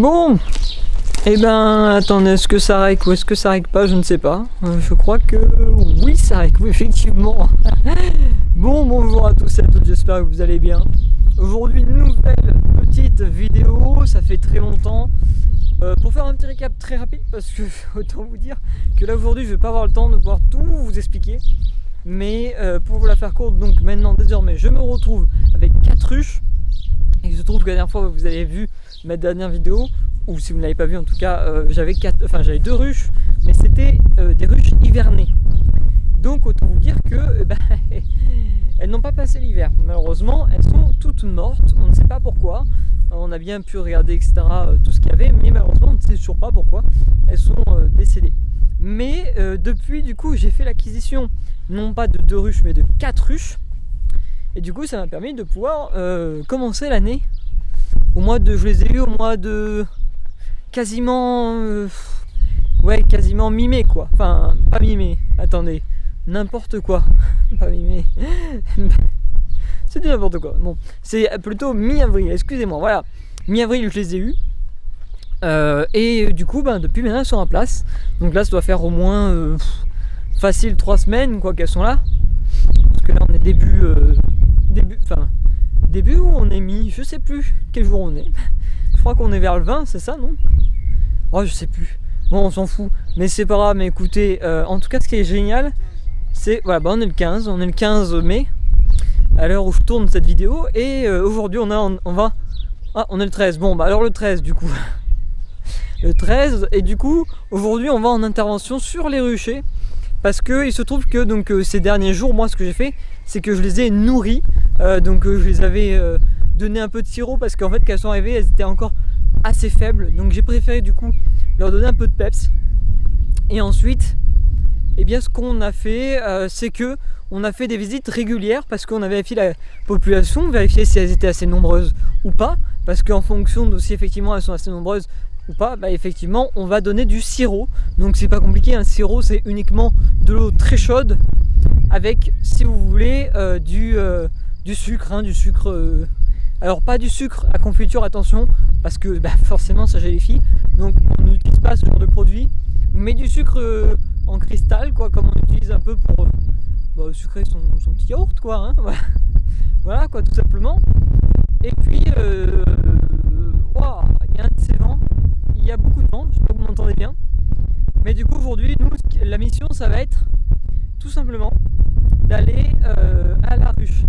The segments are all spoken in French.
Bon, eh ben, attendez, est-ce que ça règle ou est-ce que ça règle pas? Je ne sais pas. Je crois que oui, ça règle, oui, effectivement. Bon, bonjour à tous et à toutes, j'espère que vous allez bien. Aujourd'hui, nouvelle petite vidéo, ça fait très longtemps. Pour faire un petit récap très rapide, parce que autant vous dire que là aujourd'hui, je vais pas avoir le temps de pouvoir tout vous expliquer. Mais pour vous la faire courte, donc maintenant, désormais, je me retrouve avec 4 ruches. Et il se trouve que la dernière fois, vous avez vu ma dernière vidéo, ou si vous ne l'avez pas vu en tout cas, j'avais 2 ruches, mais c'était des ruches hivernées. Donc autant vous dire que elles n'ont pas passé l'hiver. Malheureusement, elles sont toutes mortes, on ne sait pas pourquoi. On a bien pu regarder, etc., tout ce qu'il y avait, mais malheureusement, on ne sait toujours pas pourquoi elles sont décédées. Mais depuis, du coup, j'ai fait l'acquisition, non pas de 2 ruches, mais de 4 ruches. Et du coup, ça m'a permis de pouvoir commencer l'année. Je les ai eu au mois de quasiment mi-mai, quoi. Enfin, pas mi-mai, attendez, n'importe quoi. Pas mi-mai. C'est du n'importe quoi. Bon, c'est plutôt mi-avril, excusez-moi, voilà. Mi-avril, je les ai eus. Et du coup, depuis maintenant, elles sont en place. Donc là, ça doit faire au moins facile 3 semaines, quoi, qu'elles sont là. Parce que là, on est début où on est mis, je sais plus quel jour on est. Je crois qu'on est vers le 20, c'est ça, non? Oh, je sais plus. Bon, on s'en fout. Mais c'est pas grave, mais écoutez, en tout cas, ce qui est génial, c'est, voilà, on est le 15 mai, à l'heure où je tourne cette vidéo. Et aujourd'hui, on est le 13. Bon, alors le 13, du coup. Le 13, et du coup, aujourd'hui, on va en intervention sur les ruchers. Parce que il se trouve que ces derniers jours, moi, ce que j'ai fait, c'est que je les ai nourris. Je les avais donné un peu de sirop parce qu'en fait, quand elles sont arrivées, elles étaient encore assez faibles. Donc j'ai préféré du coup leur donner un peu de peps. Et ensuite, eh bien, ce qu'on a fait, c'est que on a fait des visites régulières parce qu'on a vérifié la population, vérifié si elles étaient assez nombreuses ou pas. Parce qu'en fonction de si effectivement elles sont assez nombreuses ou pas, effectivement on va donner du sirop. Donc c'est pas compliqué, un sirop c'est uniquement de l'eau très chaude avec, si vous voulez, du sucre, du sucre, alors pas du sucre à confiture, attention, parce que forcément ça géléfie, donc on n'utilise pas ce genre de produit, mais du sucre en cristal, quoi, comme on utilise un peu pour sucrer son petit yaourt, quoi, hein, voilà, quoi, tout simplement. Et puis il y a un de ces vents, il y a beaucoup de vent, je sais pas si vous m'entendez bien, mais du coup aujourd'hui, nous, la mission, ça va être tout simplement d'aller à la ruche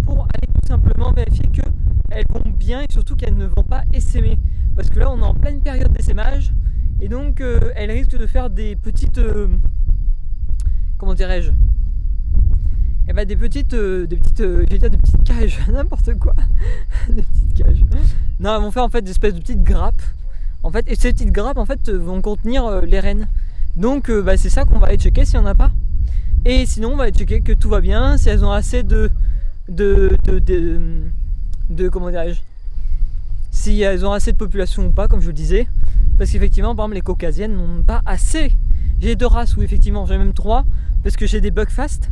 pour aller tout simplement vérifier qu'elles vont bien et surtout qu'elles ne vont pas essaimer, parce que là on est en pleine période d'essaimage et donc elles risquent de faire des petites comment dirais-je, des petites cages, n'importe quoi. Des petites cages. Non, elles vont faire en fait des espèces de petites grappes. En fait, et ces petites grappes en fait vont contenir les rennes. Donc c'est ça qu'on va aller checker s'il n'y en a pas. Et sinon on va aller checker que tout va bien, si elles ont assez de comment dirais-je, si elles ont assez de population ou pas, comme je le disais. Parce qu'effectivement, par exemple, les caucasiennes n'ont pas assez. J'ai 2 races, ou effectivement, j'ai même 3, parce que j'ai des Buckfast,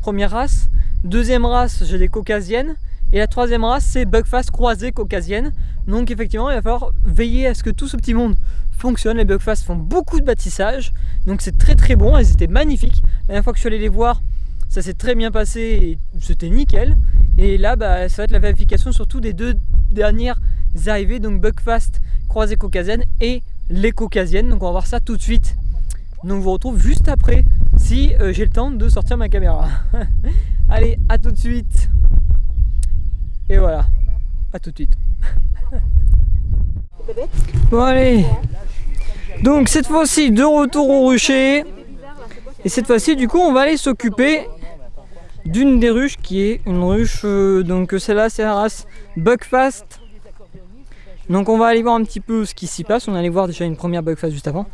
première race. Deuxième race, j'ai des caucasiennes. Et la 3e race, c'est Buckfast croisée caucasienne. Donc effectivement, il va falloir veiller à ce que tout ce petit monde fonctionne. Les Buckfast font beaucoup de bâtissage, donc c'est très très bon, elles étaient magnifiques. La dernière fois que je suis allé les voir, ça s'est très bien passé et c'était nickel. Et là, ça va être la vérification surtout des 2 dernières arrivées, donc Buckfast croisée caucasienne et les caucasiennes. Donc on va voir ça tout de suite. Donc je vous retrouve juste après, si j'ai le temps de sortir ma caméra. Allez, à tout de suite. Et voilà, à tout de suite. Bon allez, donc cette fois-ci de retour au rucher. Et cette fois-ci du coup on va aller s'occuper d'une des ruches qui est une ruche, donc celle-là c'est la race Buckfast. Donc on va aller voir un petit peu ce qui s'y passe. On allait voir déjà une première Buckfast juste avant.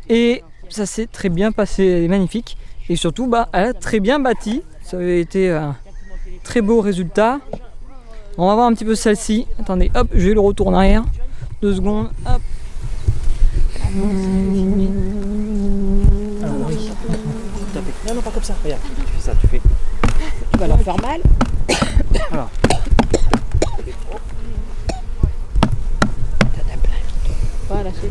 Et ça s'est très bien passé, elle est magnifique. Et surtout elle a très bien bâti. Ça avait été un très beau résultat. On va voir un petit peu celle-ci. Attendez, hop, je vais le retour en arrière. 2 secondes, hop. Alors oui. Non, pas comme ça. Regarde, tu fais ça, tu vas leur faire mal. Voilà. Voilà, c'est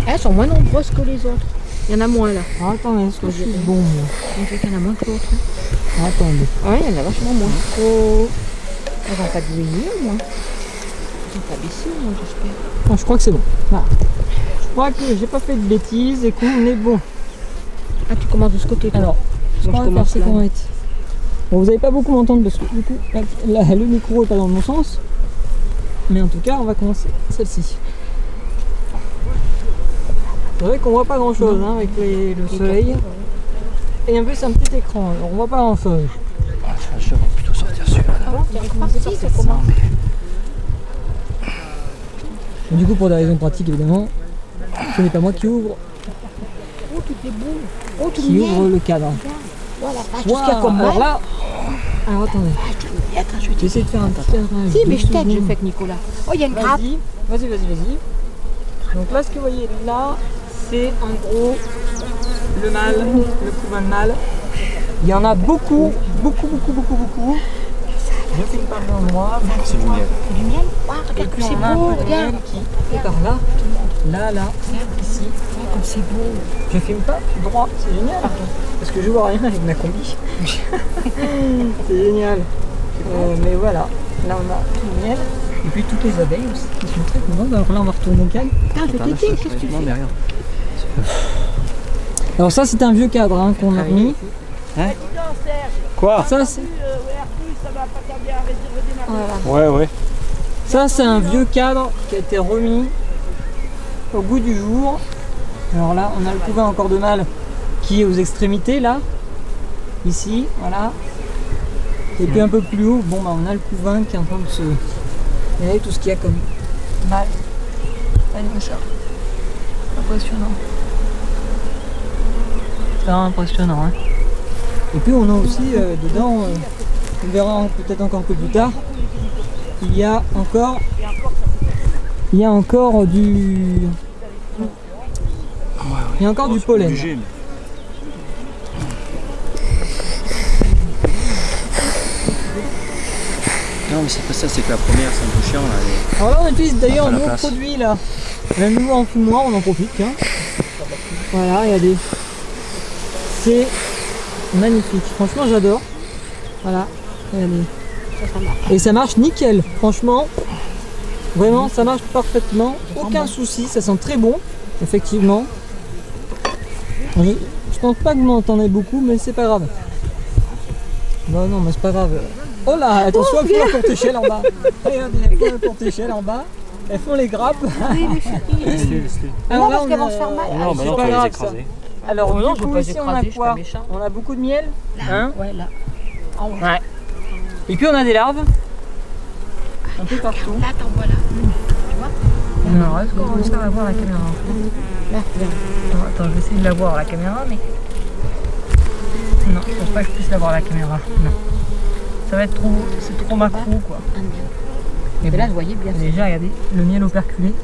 elles sont moins nombreuses que les autres. Il y en a moins là. Ah, attendez, est-ce que je suis bon moi? On dirait qu'il y en a moins que l'autre. Attendez. Ouais, il y en a vachement moins. Oh. Elles vont pas griller au moins. Elles vont pas baisser au moins, j'espère. Ah, je crois que c'est bon. Voilà. Je crois que j'ai pas fait de bêtises et qu'on est bon. Ah, tu commences de ce côté quoi. Alors, ce Moi, qu'on je va faire, commence c'est là. qu'on va être... Bon, vous n'allez pas beaucoup m'entendre parce que du coup, le micro est pas dans le bon sens. Mais en tout cas, on va commencer celle-ci. C'est vrai qu'on voit pas grand chose hein, avec le soleil. Et en plus, c'est un petit écran, alors on voit pas grand chose. Ah, je vais plutôt sortir celui-là. Ça commence. Du coup, pour des raisons pratiques, évidemment, ce n'est pas moi qui ouvre, Oh, tout est beau. Oh, tout qui ouvre le cadre. Voilà, tout ce qu'il y a Waouh, comme alors mal. là, alors attendez, Attends, je vais je vais essayer de faire un petit cadrage. Si, mais je 2 t'aide, je secondes. fais avec Nicolas. Oh, il y a une grappe. Vas-y. Donc là, ce que vous voyez là, c'est en gros le mâle, le couvain de mâle. Il y en a beaucoup. Je filme pas le endroit. C'est du miel. Du miel. Ah, Et regarde puis comme c'est on a un beau, peu de regarde. miel qui est par là. Là, ici. Regarde comme c'est beau. Je filme pas, je suis droit, c'est génial. Parce que je vois rien avec ma combi. C'est génial. Mais voilà, là on a tout le miel. Et puis toutes les abeilles aussi qui sont très contentes. Alors là on va retourner au calme. Attends, je vais t'aider, qu'est-ce que tu Non, fais? mais rien. Alors ça c'est un vieux cadre hein, qu'on a mis. Quoi? Ça c'est Ouais. ça, c'est un vieux cadre qui a été remis au goût du jour. Alors là on a le couvain encore de mâle qui est aux extrémités là. Ici, voilà. Et puis un peu plus haut, bon bah on a le couvain qui est en train de se... Regardez tout ce qu'il y a comme mâle. Regardez ça. Impressionnant. C'est vraiment impressionnant. Hein. Et puis on a aussi dedans, on verra peut-être encore un peu plus tard, il y a encore du... Il y a encore du pollen. Non, mais c'est pas ça, c'est que la première, c'est un peu chiant là. Alors là on utilise d'ailleurs Ah, un la nouveau place. produit là. Un nouveau enfumoir, on en profite. Hein. Voilà, regardez. C'est magnifique. Franchement j'adore. Voilà, regardez. Et ça marche nickel. Franchement, vraiment ça marche parfaitement. Aucun souci, ça sent très bon. Effectivement. Je pense pas que vous m'entendez beaucoup, mais c'est pas grave. Bah non, mais c'est pas grave. Oh là, attention, elles font la porte échelle en bas. Regardez, elles font la porte échelle en bas. Elles font les grappes. Alors Non, là, parce on qu'elles a- vont se faire mal. Non, c'est mais non, pas tu vas grave, les écraser. Alors Oh non, du je coup, vais pas ici les on a écraser, je suis quoi? pas méchant. On a beaucoup de miel. Hein Ouais, là. Ouais. Et puis on a des larves. Un peu partout. Là, t'en vois là. Alors, est-ce qu'on réussit à voir la caméra? Là, regarde. Attends, je vais essayer de la voir la caméra, mais... Non, je pense pas que je puisse la voir la caméra. Non. Ça va être trop... C'est trop macro, quoi. Mais bon. là, vous voyez bien. Déjà, regardez, le miel operculé.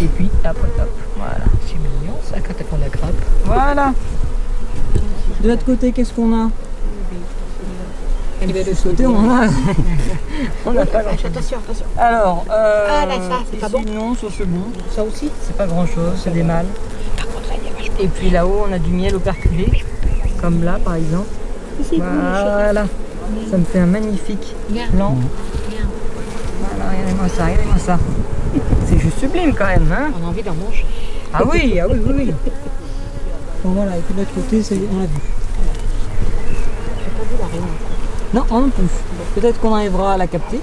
Et puis, après, hop. Voilà. C'est mignon ça quand t'as la grappe. Voilà. De l'autre côté, qu'est-ce qu'on a? De l'autre côté, on a... on a pas grand-chose. Attention, attention. Alors, Ah, là, ça, c'est pas ici, bon. non, ça c'est bon. Ça aussi. C'est pas grand-chose, c'est des mâles. Par contre, là, il y a vachement. Et puis là-haut, on a du miel operculé, comme là, par exemple. C'est beau, Voilà. Ça me fait un magnifique Regarde. blanc. Regarde. Voilà, regardez-moi ça, regardez-moi ça. C'est juste sublime quand même, hein? On a envie d'en manger. Ah oui, ah oui, oui, oui. Bon voilà, et puis de l'autre côté, ça y est, on l'a vu. J'ai pas vu la reine. Non, non plus. Peut-être qu'on arrivera à la capter.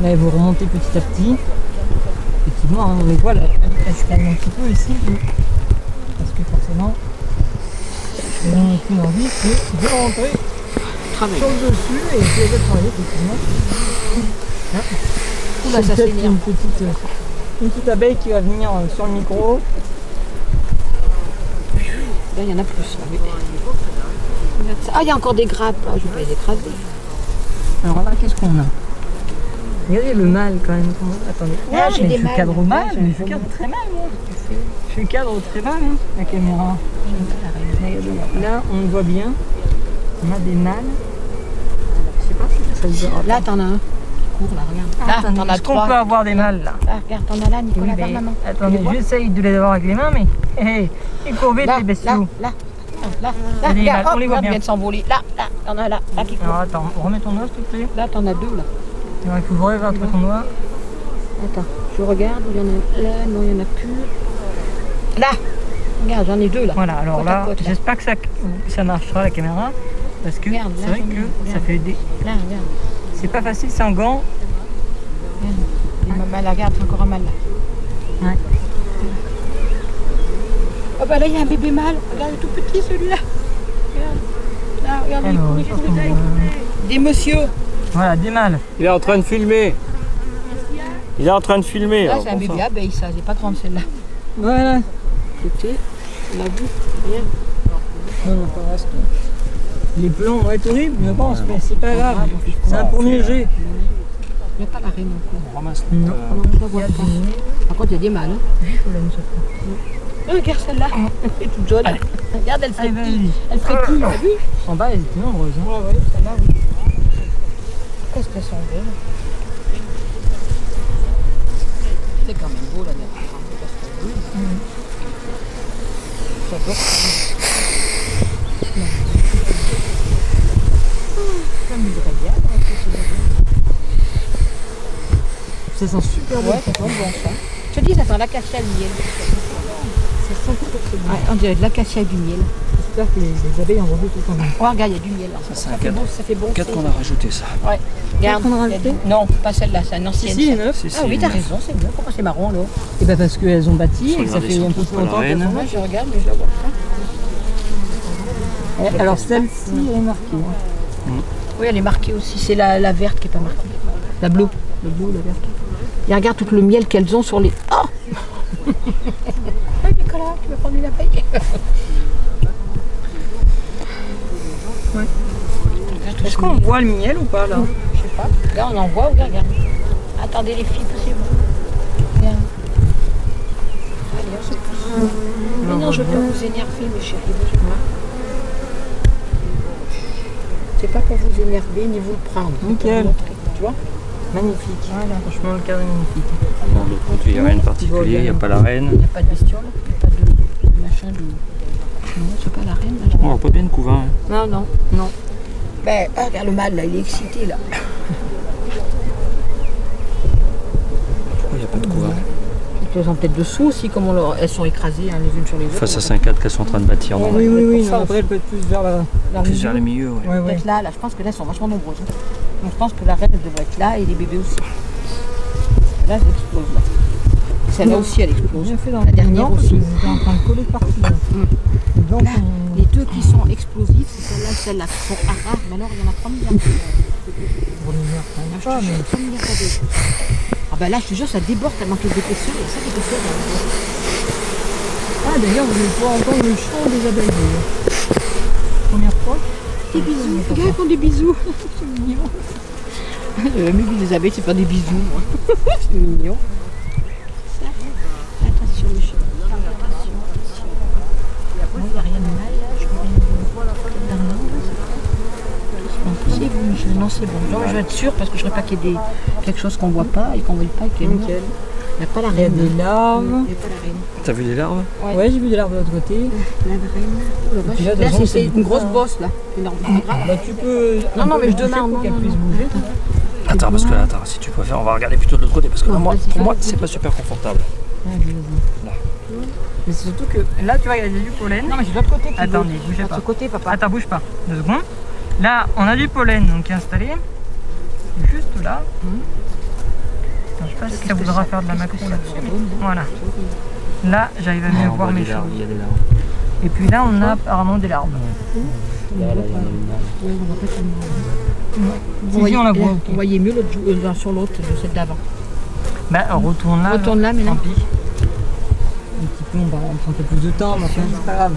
Là, elle va remonter petit à petit. Effectivement, hein, on les voit, là, elle se calme un petit peu ici. Parce que forcément, elles n'ont aucune envie, c'est de rentrer Travail. sur le dessus et puis elles veulent travailler, effectivement. Hein. Oula, ça Peut-être s'énerve. une petite abeille qui va venir sur le micro. Là, il y en a plus. Là, oui. Regarde ça. Ah, il y a encore des grappes. Ah, je vais pas les écraser. Alors là, qu'est-ce qu'on a? Regardez le mâle quand même. Attendez. Ah, j'ai mais des je fais mâles. cadre mal, Ouais, mais je j'ai fais un cadre très mal, moi. Je fais cadre très mal, hein, la caméra. Regardez, là, on le voit bien. On a des mâles. Je sais pas si Là, t'en as un qui court, là, regarde. Là, t'en as Est-ce qu'on trois. peut avoir des mâles là? Là, regarde, t'en as là, Nicolas, Oui, vers maman. attendez, j'essaye de les avoir avec les mains, mais ils courent vite Là, les là, bestiaux. là, là, Allez, regarde, là, on hop, les voit regarde, bien. ils viennent s'envoler. Là, t'en as là qui court. Alors attends, remets ton doigt s'il te plaît. Là, t'en as deux, là. Alors, il faut vraiment voir ton doigt. Attends, je regarde, il y en a là, non, il y en a plus. Là, regarde, j'en ai deux, là. Voilà, alors Côte à là, côte, là. j'espère que ça marchera la caméra. Parce que Regarde, c'est là, vrai j'en ai, que ça regarde. fait des. Là, regarde. C'est pas facile sans gants. Regarde. Maman, regarde, c'est encore un mâle, là. Ouais. Oh, bah là, il y a un bébé mâle. Regarde, il est tout petit, celui-là. Regarde. Là, regarde, il Alors, court, il court, il court. Des monsieur. Voilà, des mâles. Il est en train de filmer. Il est en train de filmer. Là, alors, c'est un bon bébé sang. abeille, ça. Elle n'est pas grande, celle-là. Voilà. Écoutez, on a vu. Rien. Non, non, pas reste. Les plombs vont être horribles, je pense, mais c'est pas grave. C'est un premier jet. Il n'y a pas la reine non plus. On ramasse. Non. Non, je la vois pas. Par contre, il y a des mâles. Hein. Oh, regarde celle-là. Elle est toute jaune. Regarde, elle Allez, frétille. vas-y. Elle frétille, t'as vu? En bas, elles étaient nombreuses. Hein. Ouais, ouais, celle-là, oui. Qu'est-ce qu'elles sont belles. C'est quand même beau, la nature. J'adore ça. Comme une vraie Ça sent super bon. ouais, ça sent bon ça. Je te dis, ça sent l'acacia et le miel. Ça sent tout c'est bon. Ouais, on dirait de l'acacia et du miel. J'espère que les abeilles en reviennent tout le temps. Oh, regarde, il y a du miel là. Ça, c'est un fait cadeau. bon, ça fait bon. 4 c'est- qu'on a rajouté ça. Ouais. Regarde. qu'on a il y a rajouté du- Non, pas celle-là, c'est une ancienne. Si, ça. neuf. Si, si, Ah oui, t'as neuf. raison, c'est bien. Pourquoi c'est marron là? Et bah parce qu'elles ont bâti et que ça Regardez, fait si on un peu trouve plus pas la longtemps qu'elles reine. sont Moi, là. je regarde, mais je la vois pas. Alors celle-ci, elle est marquée. Oui, elle est marquée aussi. C'est la verte qui n'est pas marquée. La bleue. Le bleu, la verte. Et regarde tout le miel qu'elles ont sur les. Oh Hey Nicolas, tu vas prendre une abeille. Est-ce qu'on voit le miel ou pas là? Je sais pas. Là, on en voit, regarde. Attendez les filles, poussez-vous. Regarde. Allez, on se pousse. Mais non, je veux pas vous énerver, mes chéris. C'est pas pour vous énerver ni vous le prendre. c'est pour Nickel. vous montrer, tu vois? Magnifique. Voilà. Franchement, le cadre est magnifique. Non, de l'autre côté, il n'y a rien de particulier. Il n'y a pas la reine. Il n'y a pas de bestiole, il n'y a pas de machin de. Non, c'est pas la reine. Là, On voit pas bien le couvain. Hein. non, non, non. Ben, ah, regarde le mâle là, il est excité là. Pourquoi il n'y a pas de couvain? Elles ont peut-être dessous aussi, comme elles sont écrasées hein, les unes sur les autres. Face à 5-4 qu'elles sont en train de bâtir. Non, Oui, oui, oui. pour ça Non, après, elle peut être plus vers la. plus vers le milieu. Ouais. Ouais, ouais. Peut-être là, je pense que là, elles sont vachement nombreuses. Hein. Donc je pense que la reine elle devrait être là et les bébés aussi. Là, elle explose là. Celle-là aussi, elle explose. Bien fait dans La dernière parce aussi. qu'ils étaient en train de coller partout. Là. Donc, Là, les deux qui sont explosives, c'est celle-là et celle-là qui sont rares. Mais alors, il y en a 3 milliards. pour les murs, ça Je y a pas, te jure, mais 3 milliards d'abeilles. Ah bah là, je te jure, ça déborde tellement qu'il y a d'épaisseur. Il y a ça d'épaisseur. Ah, d'ailleurs, vous allez pouvoir entendre le chant des abeilles. d'ailleurs. Première fois. Des bisous. Regarde, ils font des bisous. C'est mignon. J'ai jamais vu des abeilles se faire des bisous, moi. C'est mignon. Ça, attention, les chéris. Attention, attention. Moi, il n'y a rien de mal, là. Je vois rien de d'un angle. C'est bon, Michel. Non, c'est bon. Genre, je vais être sûre parce que je ne voudrais pas qu'il y ait quelque chose qu'on ne voit pas et qu'on ne voit pas et qu'il y ait Nickel. Il n'y a pas la Il y a reine. des larves. Il n'y a pas la reine. T'as vu les larves? Ouais, j'ai vu des larves de l'autre côté. La reine. Oh, la vache. puis là, de Là, toute façon, c'est c'est une beaucoup grosse ça. bosse, là. Énorme. Bah, tu peux. Non, non, mais je bouger demande, pour non, qu'elle non, puisse non. bouger. Attends, parce que attends, si tu préfères, on va regarder plutôt de l'autre côté. Parce que Non, moi, vas-y, pour moi, vas-y. c'est pas super confortable. Vas-y, vas-y. Là. Mais c'est surtout que là, tu vois, il y a du pollen. Non, mais c'est de l'autre côté qui Attendez, veut. bougez De pas. ce côté, papa. Attends, bouge pas. 2 secondes. Là, on a du pollen donc qui est installé. Juste là. Attends, je sais pas si ça voudra faire de la macro là-dessus. Voilà. Là, j'arrive à mieux On voir voit mes des larves, choses. il y a des larves. Et puis là, on a apparemment des larves. Là, il y en a une larve. Ici, on la voit. Vous voyez mieux l'autre sur l'autre, celle d'avant. Bah, retourne là. Retourne là, mais Tant là. pis. Un petit peu, on prend un peu plus de temps, mais enfin, c'est pas grave.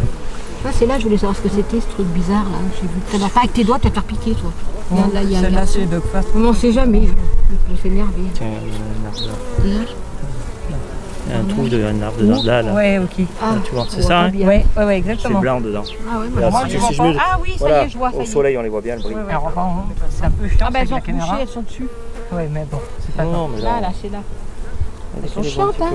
Ça, c'est là, je voulais savoir ce que c'était, ce truc bizarre là. J'ai vu très bien. Pas avec tes doigts, tu vas te faire piquer, toi. Regarde, là, il y a un Celle-là, garçon. c'est Dogfast. On n'en sait jamais. Je me fais énerver. Tiens, il y en a une larve là. Là. Il y a un trou d'un arbre dedans. Là, là. Ouais, ok. Ah, Tu vois, c'est on voit ça, pas hein. bien. Ouais, C'est exactement. blanc dedans. Ah ouais, moi, Là, Moi, si je je vois suis pas. mieux. Ah oui, ça Voilà, y est, je vois. Ça au y est. soleil, on les voit bien, le bris. Alors, enfin, c'est un peu chiant Ah bah avec elles la ont caméra. couché, elles sont dessus. Ouais, mais bon, c'est pas grave. Non, mais Là, là, c'est là. Elles sont chiantes, hein.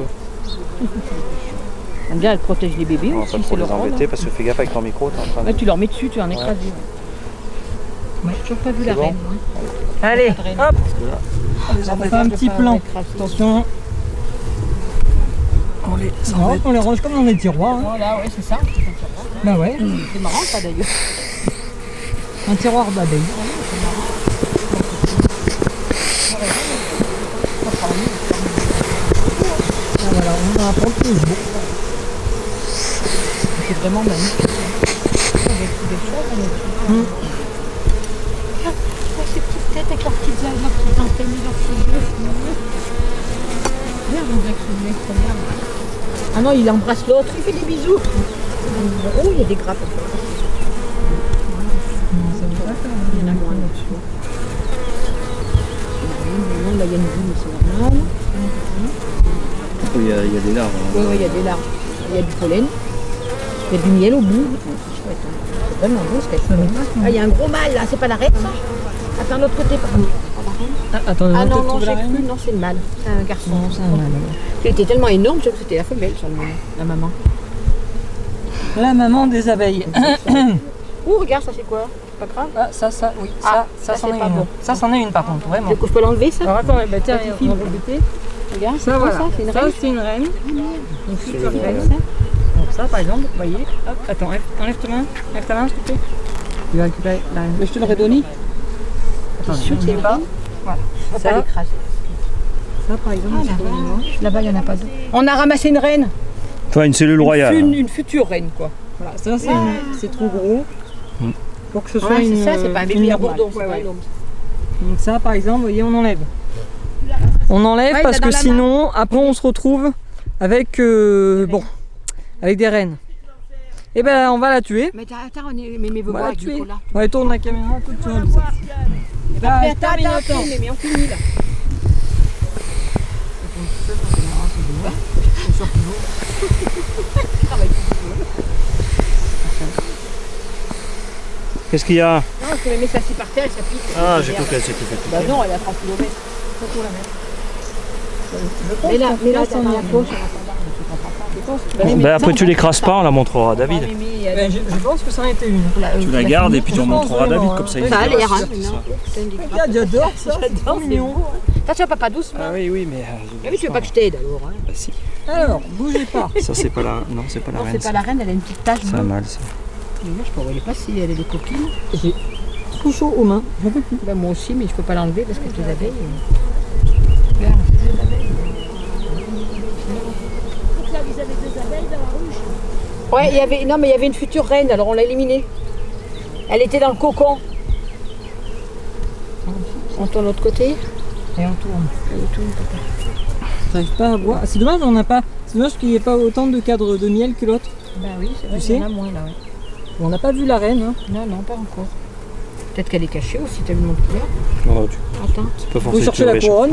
J'aime bien, elles protègent les bébés On va aussi, pas c'est trop leur les rôle. embêter parce que fais gaffe avec ton micro, t'es en train de... Ouais, tu leur mets dessus, tu vas en écraser. Ouais. J'ai toujours pas vu la bon reine. Allez, hop, On fait un petit plan. Attention. On les range comme dans les tiroirs. Hein. Voilà, ouais, c'est ça. Bah ouais, C'est marrant ça d'ailleurs. un tiroir d'abeilles. Ah, voilà, on a un plan plus beau. C'est vraiment magnifique. Ces petites têtes avec leurs petites ailes, leurs petites antennes, leurs petits yeux. Regarde, on dirait que c'est le mec, regarde. Ah non, il embrasse l'autre, il fait des bisous. Oh, il y a des grappes. Il y en a moins là-dessus. Non, là, il y a une boule, mais c'est normal. Il y a des larves. Oui, il y a des larves. Il y a du pollen. Il y a du miel au bout. C'est chouette, hein. C'est vraiment beau ce qu'elle fait. Ah, il y a un gros mâle là, c'est pas la reine ça? Attends, de l'autre côté, pas la reine. Attendez, Ah on va non, peut-être non, trouver j'ai la reine. cru, non, c'est le mâle. C'est un garçon. Non, c'est un mâle. Il était tellement énorme, je crois que c'était la femelle sur le moment, la maman. La maman des abeilles. Ouh, regarde, ça c'est quoi? C'est pas grave. ah, ça, oui, Ah, ça ça, c'en c'est est pas une. bon. Ça c'en est une par contre, vraiment. Du coup, je peux l'enlever ça? Alors attends, bah tiens, Petit on film. va goûter. Regarde, Ça, voilà. ça, c'est une Ça, reine. c'est une reine. Une future une reine. reine. Donc ça, par exemple, vous voyez. Hop, attends, enlève ta main. Enlève ta main, s'il te plaît. Tu vas récupérer la reine. Mais je te l'aurais donné. Attends, sûr que c'est n'oublie pas. Voilà. On va Ça, pas l'écraser. ça, par exemple, Ah, c'est pour là-bas. moi. Là-bas, il n'y en a pas d'autres. On a ramassé une reine. Enfin, une cellule royale. Une future reine, quoi. Voilà, ça, c'est trop gros. Pour que ce soit Ouais, une. c'est ça, c'est pas un une bébé à normale. bourdon, c'est Ouais, pas ouais. un homme. Donc ça, par exemple, vous voyez, on enlève. On enlève Ouais, il parce a dans que la main. sinon, après, on se retrouve avec, avec des rennes. Et ben, on va la tuer. Mais attends, mais vous On va voir la avec du tuer. cola. Ouais, tourne la caméra toute seule. Bah, Mais attends, Terminator. mais on finit là. Qu'est-ce qu'il y a? Non, parce que mais ça s'y par terre, ça pique. Ah, j'ai cru qu'elle s'était fait Bah piquer. non, elle a 30 km. Mais là, dans la poche, Ben après, tu l'écrases pas, on la montrera à David. Ben, je pense que ça en était une. Tu la gardes et puis tu en montreras à David, comme ça il Ça a verra l'air, si hein. c'est ça. Regarde, j'adore ça. C'est trop mignon. Ça, tu vas papa doucement. Ah oui, oui, mais... Ah oui, tu veux pas que je t'aide alors. Hein. Bah si. Alors, bougez pas. Ça, c'est pas la... Non, c'est pas la Non, reine. c'est pas la reine, elle a une petite tache C'est un bleue. mâle, ça. Mais moi, je peux envoyer pas si elle a des copines. J'ai tout chaud aux mains. J'en peux plus. Bah, moi aussi, mais je peux pas l'enlever parce que les abeilles. Ouais, il y avait. Non, mais il y avait une future reine, alors on l'a éliminée. Elle était dans le cocon. On tourne de l'autre côté. Et on tourne. Allez, tourne, papa. J'arrive pas à voir. C'est dommage, on n'a pas. C'est dommage qu'il n'y ait pas autant de cadres de miel que l'autre. Bah oui, c'est vrai, Tu il y en sais a moins là, ouais. On n'a pas vu la reine. Hein. Non, non, pas encore. Peut-être qu'elle est cachée aussi, t'as vu mon couleur. Non, Attends. c'est pas Vous forcément cherchez la couronne.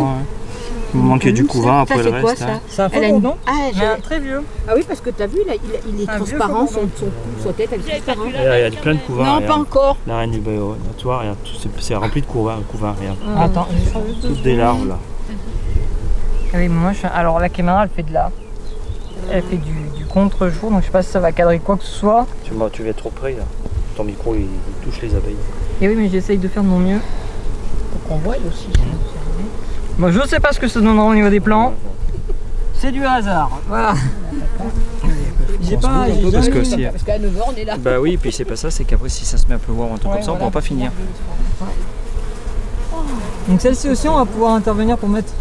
Il me manquait du couvain Ça, après le c'est quoi reste. ça hein. C'est un faux Elle a une... bourdon. Ah, Mais un très vieux. ah oui, parce que t'as vu, là, il est Un vieux transparent, faux sa tête, elle est transparente. Il y a plein de couvains. Non, regarde. pas encore. La reine du Bayeux, tu vois, regarde, c'est rempli de couvains, regarde. Attends, Toutes des larves là. Ah oui, moi, alors la caméra, elle fait de là. Elle fait du contre-jour, donc je sais pas si ça va cadrer quoi que ce soit. Tu vas trop près là. Ton micro il touche les abeilles. Et oui, mais j'essaye de faire de mon mieux. Faut qu'on voie aussi. Moi, je sais pas ce que ça donnera au niveau des plans. C'est du hasard. Voilà. J'ai On se pas. bouge un j'ai peu parce jamais que vu. si. Parce qu'à 9h, on est là. Bah oui, puis c'est pas ça, c'est qu'après si ça se met à pleuvoir ou un truc comme ça, on pourra pas finir. Donc celle-ci aussi, on va pouvoir intervenir pour mettre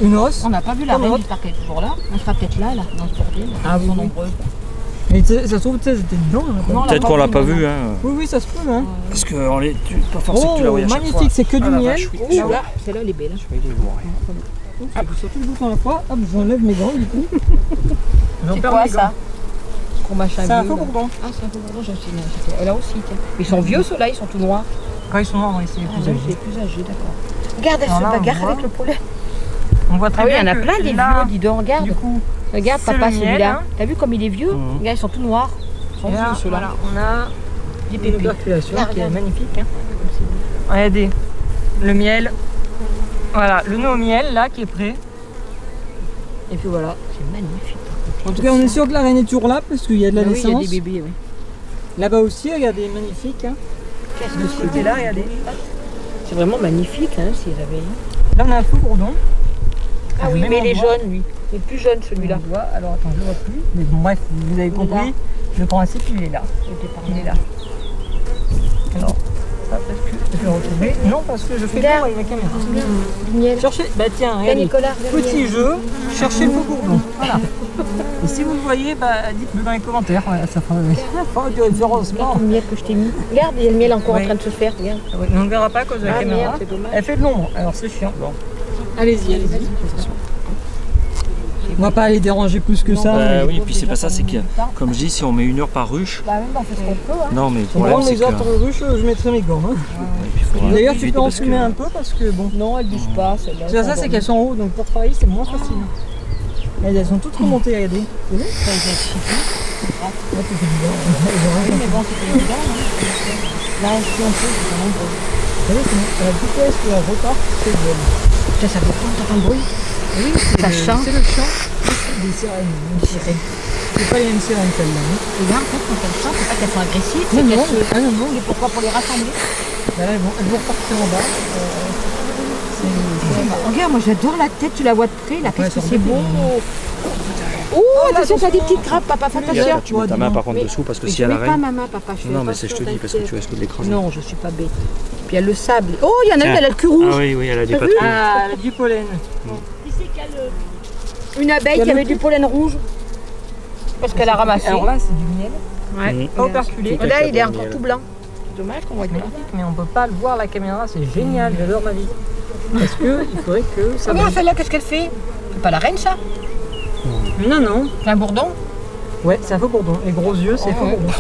une hausse. On n'a pas vu la Comme reine, l'autre. j'espère qu'elle est toujours là. On sera peut-être là, dans ce bordel. Ah oui, Ils sont oui. nombreux. Mais tu sais, ça se trouve, tu sais, c'était dedans. Là, Non, on l'a Peut-être qu'on l'a pas non, vu, non. hein. Oui, oui, ça se peut. Hein. Parce que pas forcément que tu la Oh, voyais à chaque magnifique, fois. c'est que du Ah, la miel. vache, oui. Oh, Celle-là, celle-là, elle est belle. hein. Tu vois, il est lourd, ouais. Ah, surtout le bouton à la fois. Hop, j'enlève mes gants du coup. C'est quoi ça? Gros machin C'est un bleu, faux là. bourdon. Ah, c'est un peu bourdon, j'ai aussi. Elle a aussi, tiens. Mais ils sont vieux, ceux-là, ils sont tout noirs. Quand ils sont noirs, oui, c'est les Ah, plus oui, âgés. c'est plus âgé, d'accord. Regarde, elle Alors se là, on bagarre voit. avec le poulet. On voit très Ah oui, il y bien en a que plein des là, vieux, dis donc, regarde. Du coup, Regarde C'est papa le miel, celui-là. hein. T'as vu comme il est vieux? Mhm. Regarde, ils sont tout noirs. Ils sont Et là, vieux ceux-là. voilà, on a Des une pépés. operculation Là, qui est regarde. magnifique. Hein. Regardez, le miel. Voilà, le nœud au miel là qui est prêt. Et puis voilà. C'est magnifique. En tout cas, on est sûr que la reine est toujours là parce qu'il y a de la Ah oui, il y a naissance. des bébés, oui. Là-bas aussi, regardez, magnifique. Hein. Qu'est-ce De que ce c'est côté-là, regardez. C'est vraiment magnifique, hein, ces abeilles. Là, on a un faux bourdon. Ah oui, Même mais il est endroit. jaune, lui. Il est plus jaune, celui-là. On le voit. Alors attends, je le vois plus. Mais bon, bref, vous avez compris. Le principe, il est là. Il est là. Alors, hop, est-ce que je vais le retrouver? Non, parce que je fais Regarde. l'ombre avec la caméra. Du miel. Cherchez, bah tiens, Tiens, regardez. Nicolas, regarde le Petit miel. jeu, cherchez le faux bourdon. Voilà. Et si vous le voyez, bah dites-le dans les commentaires. Voilà, ça fera du référencement. Regarde le miel que je t'ai mis. Regarde, il y a le miel encore Oui. en train de se faire. Regarde. Oui, mais on ne verra pas à cause de la Ah caméra. merde, c'est dommage. Elle fait de l'ombre, alors c'est chiant. Bon. Allez-y, allez-y. On va pas aller déranger plus que ça. mais- Oui, puis c'est pas ça, c'est que, comme je dis, si on met 1 heure par ruche, Bah même on fait ce qu'on peut. Hein. non mais le Pour problème prendre c'est les que... autres ruches, je mettrai mes gants. Hein. Et puis, il faudra D'ailleurs, aller tu vite peux en parce que- fumer un peu parce que bon. Non, elles bougent pas, celle-là. C'est ça, c'est qu'elles sont en haut, donc pour travailler, c'est moins facile. Elles sont toutes remontées, regardez. Vous voyez Mais bon, c'est évident. Là, on suit un peu, c'est pas nombreux. Vous savez, c'est la vitesse de la retard, c'est bon. Putain, ça fait quoi? T'entends le bruit? Oui, Ça chante. C'est le chant des sirènes. C'est pas les mêmes sirènes celles-là. Hein. Et là, en fait, quand elles chantent, c'est pas qu'elles sont agressives, c'est Non, qu'elles non, se... ah, non, non. Mais pourquoi? Pour les rassembler. Bah là, elles vont repartir en bas. Regarde, moi j'adore la tête, tu la vois de près, là, qu'est-ce que ça c'est beau. Oh, attention, t'as des petites grappes, papa, fais Regarde, attention. là, tu mets ta main par contre Mais- dessous parce que Mais s'il y a je la mets pas reine... ma main, papa, je fais Non mais c'est attention, je te dis parce que t'inquiète. tu risques de l'écraser. Non, je suis pas bête. Puis il y a le sable. Oh, il y en a une, Tiens. elle a le cul rouge. Ah oui, oui, elle a des T'as pattes vu rouges. Ah, elle a du pollen. Qui c'est qu'il y a une abeille qui avait du pollen rouge parce qu'elle a ramassé. Alors là, c'est du miel. Ouais. Mhm. Pas operculé. Tout Là, à fait il est bon encore miel. tout blanc. C'est dommage qu'on voit pas. Magnifique, mais on peut pas le voir à la caméra, c'est génial, j'adore ma vie. Parce que il faudrait que ça Regarde bouge. celle-là, qu'est-ce qu'elle fait? C'est pas la reine, ça? Non, non. C'est un bourdon? Ouais, c'est un faux bourdon. Les gros yeux, c'est faux ouais. bourdon.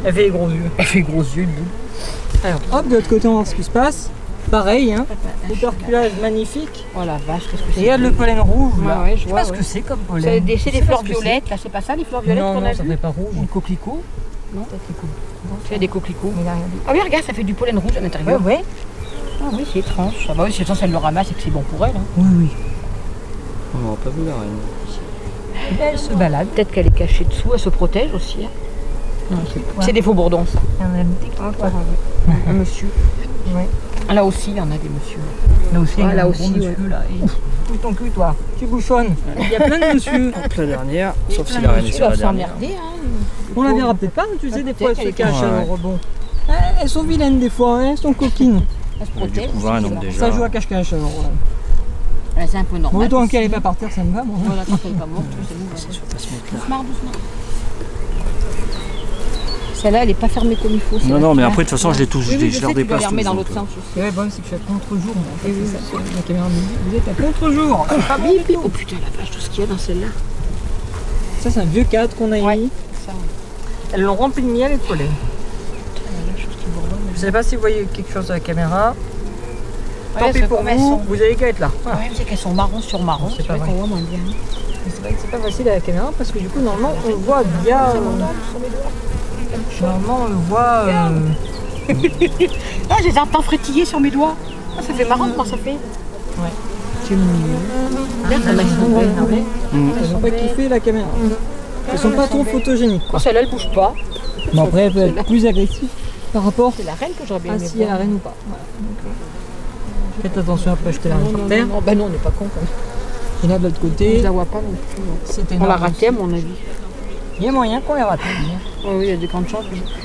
Elle fait les gros yeux. Elle fait gros yeux, une boule. Alors, hop, de l'autre côté, on va voir ce qui se passe. Pareil, hein. Operculage magnifique. Oh la vache, qu'est-ce que Et c'est? regarde le pollen rouge là. Ouais, ouais, je sais vois, pas ce ouais. que c'est comme C'est pollen. des, Je c'est sais des pas fleurs ce que violettes, là, c'est pas ça les fleurs c'est. violettes Non, qu'on non, a ça vues? fait pas rouge. Des coquelicots? Non, Peut-être les coups. c'est des coquelicots. Mais là, regardez. Ah oui, regarde, ça fait du pollen rouge à l'intérieur. Ouais, ouais. Ah oui, c'est étrange. Ah bah oui, c'est censé elle le ramasse et que c'est bon pour elle. Hein. Oui, oui. On n'a pas vu la reine. Et là, elle se balade. Peut-être qu'elle est cachée dessous, elle se protège aussi. Hein. Ouais. C'est des faux bourdons, ça. Il y en a des qui Encore un monsieur. Ouais. Là aussi, il y en a des messieurs. Là aussi, Ah, il y a là un aussi, gros monsieur là. Où ton cul, toi? Tu bouchonnes. Il y a plein de monsieur. Hop, la dernière, sauf si Plein la de reine est messieurs sur la doivent dernière. s'emmerder. Hein. On la verra peut-être pas, tu sais, des fois elles se peut-être cachent. qu'elle est Alors bon. Elles sont vilaines des fois, hein, elles sont coquines. Elle se Du protège. coup, voilà, donc déjà... Ça joue à cache-cache. Alors, voilà. Ouais, c'est un peu normal. Bon, autant qu'elle est pas par terre, ça me va. Moi. Voilà, tant qu'elle est pas morte, c'est bon. Ça se fait pas se mettre là. Doucement, doucement. Celle-là, elle est pas fermée comme il faut. Non, celle-là. non, mais après, de toute façon, je les touche, Oui, je oui, les je je sais, leur tu dois les déplace remettre tous. dans donc, l'autre sens aussi. Et ouais, bon, c'est que je suis à contre-jour. Moi, en fait, Et oui, c'est ça. La caméra me dit, vous êtes à contre-jour. C'est pas bon Bip, du bip. tout. Oh putain, la vache, tout ce qu'il y a dans celle-là. Ça, c'est un vieux cadre qu'on a Ouais. mis. Ça, Elles l'ont rempli de miel et de pollen. la chose qui bourdonne. Je sais pas si vous voyez quelque chose à la caméra. Tant Ouais, pis c'est pour comme elles vous, sont. vous avez qu'à être là. Le problème, c'est qu'elles sont marron sur marron. C'est pas vrai vrai. qu'on voit moins bien. Mais c'est vrai que c'est pas facile à la caméra parce que du coup, normalement, on voit bien. Normalement, on le voit. Ah, je les entends frétiller sur mes doigts. Ah, ça fait marrant comment ça fait. C'est mignon. Regarde, elles sont énervées. Elles ont pas kiffé la caméra. Elles sont pas trop photogéniques. Oh, celle-là, elle bouge pas. Bon, après, elle peut être plus agressive par rapport C'est la reine que j'aurais bien à aimé si elle a voir. la reine ou pas. Voilà. Donc, faites attention après, je te la reine par terre. non, bah non, on n'est pas con. Quand même. Et là, de l'autre Je côté, la vois pas non plus. non. c'est On énorme. l'a raté à mon avis. Il y a moyen qu'on les rate. Oui, oui, il y a des grandes chances.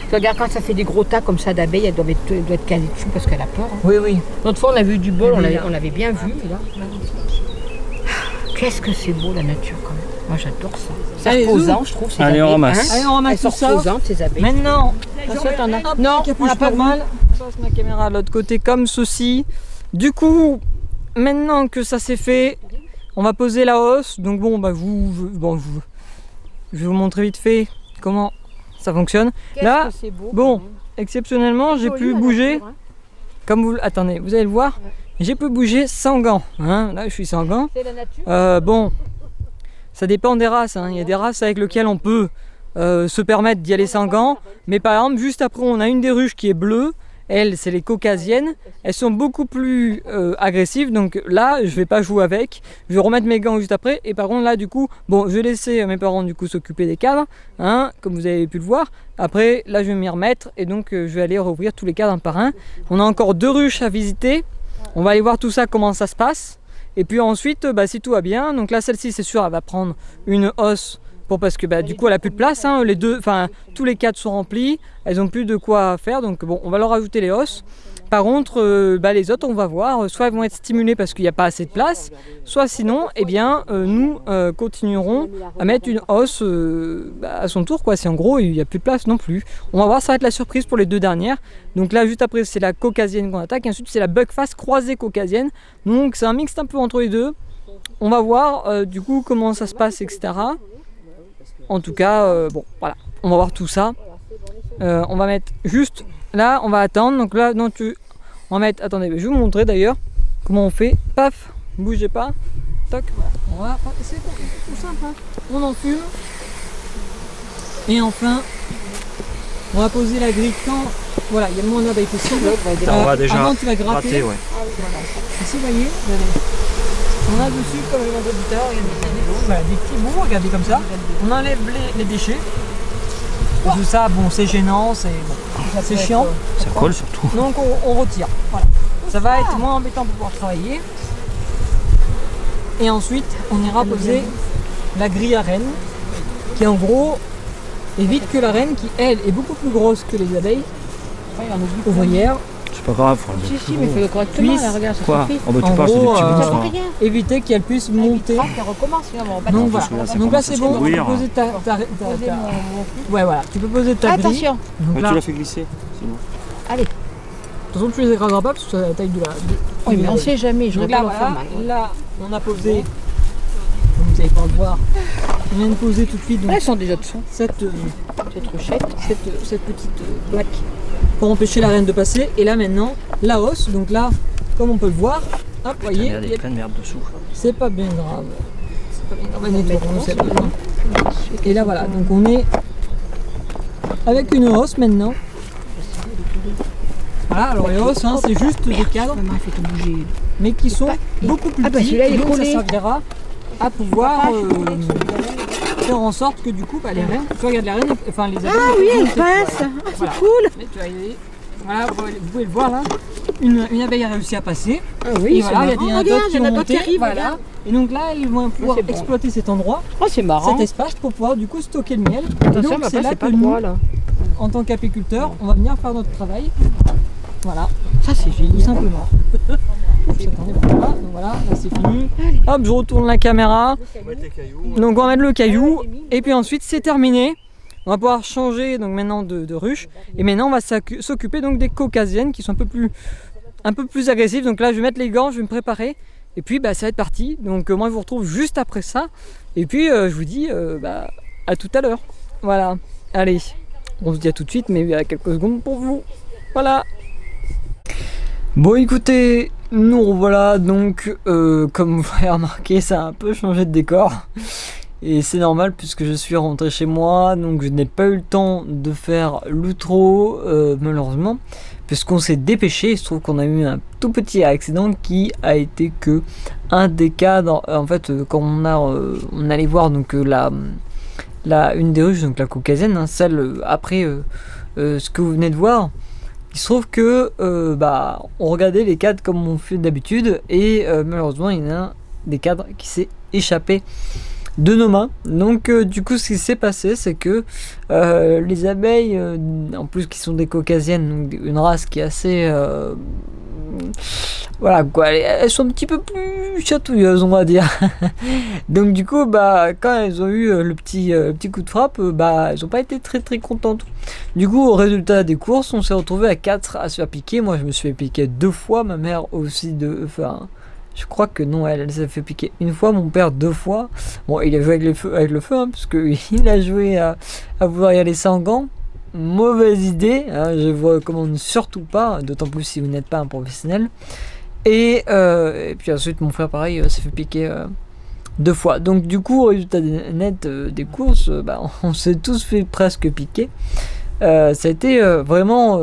Tu regardes quand ça fait des gros tas comme ça d'abeilles, elle doit être calée dessus parce qu'elle a peur. Hein. Oui, oui. L'autre fois, on a vu du bol, Oui, on l'avait bien vu. Et là. Qu'est-ce que c'est beau la nature quand même. Moi j'adore ça. C'est Allez, reposant, je trouve. Ces Allez, on abeilles, ramasse. Allez, on Elles ramasse sont tout ça. reposantes ces abeilles. Maintenant, Attention, t'en as. hop, Non, on capuche n'a pas vu. normale. Je passe ma caméra de l'autre côté comme ceci. Du coup, maintenant que ça c'est fait, on va poser la hausse. Donc bon, bah je vais vous montrer vite fait comment ça fonctionne. Là, Qu'est-ce que c'est beau. bon, quand même. exceptionnellement, j'ai Joli, pu la bouger. nature, hein. Comme vous, attendez, vous allez le voir. J'ai pu bouger sans gants. Hein. Là, je suis sans gants. C'est la nature. Bon, ça dépend des races, hein. Il y a des races avec lesquelles on peut se permettre d'y aller sans gants, mais par exemple juste après on a une des ruches qui est bleue, elles c'est les caucasiennes, elles sont beaucoup plus agressives, donc là je vais pas jouer avec, je vais remettre mes gants juste après, et par contre là du coup, bon je vais laisser mes parents du coup s'occuper des cadres, hein, comme vous avez pu le voir, après là je vais m'y remettre, et donc je vais aller rouvrir tous les cadres un par un. On a encore 2 ruches à visiter, on va aller voir tout ça, comment ça se passe, et puis ensuite bah, si tout va bien, donc là celle-ci c'est sûr elle va prendre une hausse, parce que bah, du coup elle a plus de place, hein, tous les cadres sont remplis, elles ont plus de quoi faire, donc bon on va leur ajouter les hausses. Par contre les autres on va voir, soit elles vont être stimulées parce qu'il n'y a pas assez de place, soit sinon eh bien, nous continuerons à mettre une hausse à son tour, quoi, si en gros il n'y a plus de place non plus. On va voir, ça va être la surprise pour les 2 dernières. Donc là juste après c'est la caucasienne qu'on attaque, et ensuite c'est la buckface croisée caucasienne, donc c'est un mix un peu entre les deux. On va voir du coup comment ça se passe, etc. En tout cas, bon, voilà, on va voir tout ça. On va mettre juste là, on va attendre. Donc là, non, on va mettre. Attendez, je vais vous montrer d'ailleurs comment on fait. Paf, bougez pas. Toc, voilà. C'est tout simple. Hein. On enfume. Et enfin, on va poser la grille quand. Voilà, il y a le moins d'abeilles possible. On va déjà avant, tu vas gratter. gratter, ouais. Voilà. Ici, vous voyez, on a dessus, comme je l'ai dit tout à l'heure, des petits bouts, regardez comme ça. On enlève les déchets. Tout ça, bon, c'est gênant, c'est chiant. Ça colle surtout. Donc on retire. Voilà. Ça va être moins embêtant pour pouvoir travailler. Et ensuite, on ira poser la grille à reine, qui en gros évite que la reine, qui elle est beaucoup plus grosse que les abeilles ouvrières, C'est pas grave, faut le Si, mais fais-le correctement, là, regarde, ça Quoi? suffit. Oh bah tu En parles, c'est des gros, petits bouts, Ça ça. fait rien. éviter qu'elle puisse monter. Elle recommence, finalement. Donc parce voilà. que là, ça Donc là commence c'est à bon, tu s'ouvrir. peux poser ta ouais voilà, tu peux poser ta grille. Attention. Donc Mais là, tu de l'as fait glisser, sinon. Allez. toute façon tu les écraseras pas parce que c'est la taille de la. Oui, mais on sait jamais, je Donc vais là pas leur faire voilà, mal. là on a posé, comme vous allez pas le voir, on vient de poser tout de suite donc, Là, elles sont déjà dessous. cette Cette ruchette. petite plaque pour empêcher la reine de passer. Et là maintenant la hausse, donc là comme on peut le voir, hop, Putain, voyez, merde, il y a plein de merde dessous. c'est pas bien grave. C'est pas bien grave, on va nettoyer, c'est bien. Et là voilà, donc on est avec une hausse maintenant. Voilà, alors les hausses, hein, c'est juste des cadres, Maman, elle fait tout bouger. mais qui sont beaucoup plus Ah bah, petits, celui-là, il et est donc ça collé. servira à pouvoir faire en sorte que du coup, bah, les reines, tu regardes les reines, enfin les abeilles. Ah oui, elle elles passe. Voilà. C'est cool. Mais tu vas y aller. Voilà, vous pouvez le voir là, une abeille a réussi à passer. Ah oui, Et c'est voilà, il y a marrant. des Regarde, d'autres il qui y en a vont d'autres qui monter, arrivent. voilà. Regarde. Et donc là, ils vont pouvoir c'est bon. exploiter cet endroit, Oh, c'est marrant. cet espace pour pouvoir du coup stocker le miel. Et Attention, donc papa, c'est là c'est que pas nous, droit, là. en tant qu'apiculteurs, on va venir faire notre travail. Voilà, Ça, c'est tout génial. simplement. Attendez, voilà, donc voilà, là c'est fini. Hop, je retourne la caméra. Donc on va mettre le caillou et puis ensuite c'est terminé. On va pouvoir changer donc maintenant de ruche et maintenant on va s'occuper donc des caucasiennes qui sont un peu plus agressives. Donc là je vais mettre les gants, je vais me préparer et puis bah, ça va être parti. Donc moi je vous retrouve juste après ça et puis je vous dis bah, à tout à l'heure. Voilà, allez, on se dit à tout de suite mais il y a quelques secondes pour vous. Voilà. Bon écoutez, nous voilà donc comme vous l'avez remarqué ça a un peu changé de décor et c'est normal puisque je suis rentré chez moi donc je n'ai pas eu le temps de faire l'outro malheureusement puisqu'on s'est dépêché. Il se trouve qu'on a eu un tout petit accident qui a été que un des cadres en fait quand on allait voir donc une des ruches donc la caucasienne hein, celle après ce que vous venez de voir. Il se trouve que on regardait les cadres comme on fait d'habitude et malheureusement il y en a un des cadres qui s'est échappé de nos mains. Donc du coup ce qui s'est passé c'est que les abeilles en plus qui sont des caucasiennes, donc une race qui est assez voilà quoi, elles sont un petit peu plus chatouilleuses on va dire. Donc du coup quand elles ont eu le petit coup de frappe elles ont pas été très très contentes. Du coup au résultat des courses on s'est retrouvé à 4 à se faire piquer. Moi je me suis fait piquer 2 fois, ma mère aussi je crois que non, elle s'est fait piquer une fois, mon père 2 fois. Bon il a joué avec le feu hein, parce qu'il a joué à vouloir y aller sans gants. Mauvaise idée, hein, je vous recommande surtout pas, d'autant plus si vous n'êtes pas un professionnel. Et puis ensuite mon frère pareil s'est fait piquer 2 fois. Donc du coup, résultat net des courses, bah, on s'est tous fait presque piquer. Ça a été vraiment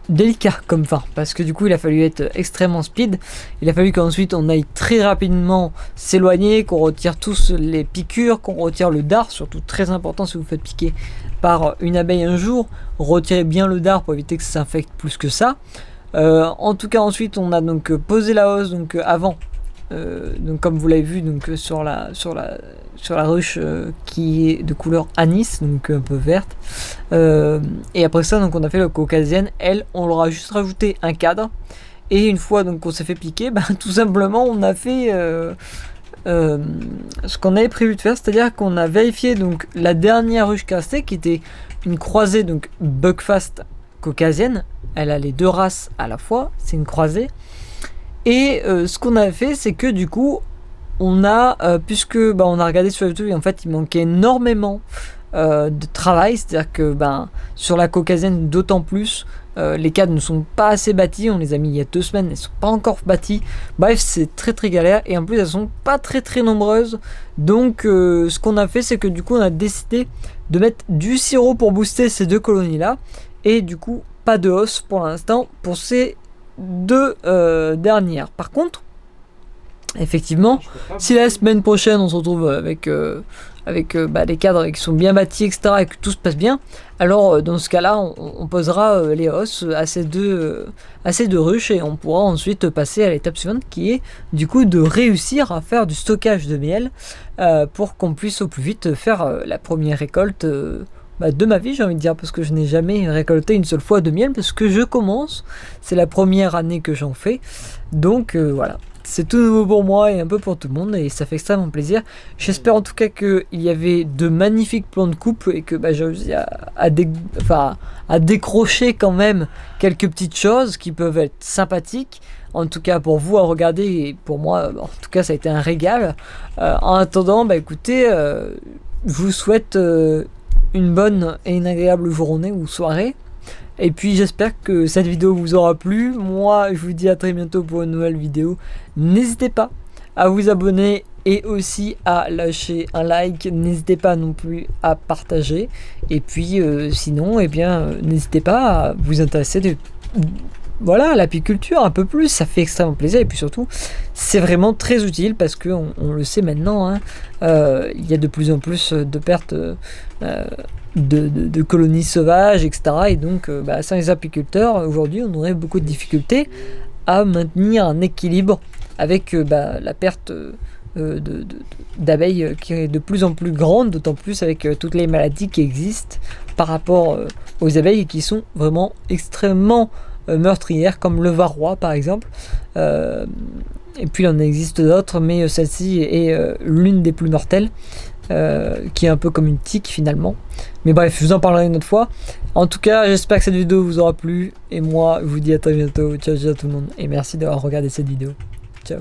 délicat comme fin, parce que du coup il a fallu être extrêmement speed, il a fallu qu'ensuite on aille très rapidement s'éloigner, qu'on retire tous les piqûres, qu'on retire le dard, surtout très important si vous faites piquer par une abeille un jour, retirez bien le dard pour éviter que ça s'infecte plus que ça. En tout cas ensuite on a donc posé la hausse donc avant, donc comme vous l'avez vu donc sur la ruche qui est de couleur anis, donc un peu verte, et après ça donc on a fait la caucasienne, elle on leur a juste rajouté un cadre, et une fois donc qu'on s'est fait piquer, bah, tout simplement on a fait ce qu'on avait prévu de faire, c'est-à-dire qu'on a vérifié donc la dernière ruche castée qui était une croisée donc Buckfast caucasienne, elle a les deux races à la fois, c'est une croisée. Et ce qu'on a fait, c'est que du coup, on a, puisque bah, on a regardé sur YouTube et en fait il manquait énormément de travail, c'est-à-dire que sur la caucasienne d'autant plus, les cadres ne sont pas assez bâtis, on les a mis il y a 2 semaines, elles ne sont pas encore bâtis, bref c'est très très galère, et en plus elles sont pas très très nombreuses, donc ce qu'on a fait c'est que du coup on a décidé de mettre du sirop pour booster ces 2 colonies là, et du coup pas de hausse pour l'instant pour ces 2 dernières. Par contre, effectivement, si la semaine prochaine on se retrouve avec les cadres qui sont bien bâtis, etc., et que tout se passe bien, alors dans ce cas-là, on posera les hausses à ces deux ruches, et on pourra ensuite passer à l'étape suivante qui est du coup de réussir à faire du stockage de miel pour qu'on puisse au plus vite faire la première récolte de ma vie, j'ai envie de dire, parce que je n'ai jamais récolté une seule fois de miel, parce que je commence, c'est la première année que j'en fais, donc voilà, c'est tout nouveau pour moi et un peu pour tout le monde, et ça fait extrêmement plaisir. J'espère en tout cas qu'il y avait de magnifiques plans de coupe, et que j'ai réussi à décrocher quand même quelques petites choses qui peuvent être sympathiques, en tout cas pour vous à regarder, et pour moi en tout cas ça a été un régal. En attendant, écoutez, je vous souhaite une bonne et une agréable journée ou soirée, et puis j'espère que cette vidéo vous aura plu. Moi je vous dis à très bientôt pour une nouvelle vidéo. N'hésitez pas à vous abonner et aussi à lâcher un like, n'hésitez pas non plus à partager, et puis sinon n'hésitez pas à vous intéresser à l'apiculture un peu plus, ça fait extrêmement plaisir, et puis surtout c'est vraiment très utile parce que on le sait maintenant, il y a de plus en plus de pertes de colonies sauvages, etc., et donc sans les apiculteurs aujourd'hui on aurait beaucoup de difficultés à maintenir un équilibre avec la perte d'abeilles qui est de plus en plus grande, d'autant plus avec toutes les maladies qui existent par rapport aux abeilles, et qui sont vraiment extrêmement meurtrières, comme le varroa par exemple, et puis il en existe d'autres, mais celle-ci est l'une des plus mortelles, qui est un peu comme une tique finalement, mais bref, je vous en parlerai une autre fois. En tout cas, j'espère que cette vidéo vous aura plu, et moi je vous dis à très bientôt. Ciao ciao tout le monde, et merci d'avoir regardé cette vidéo. Ciao.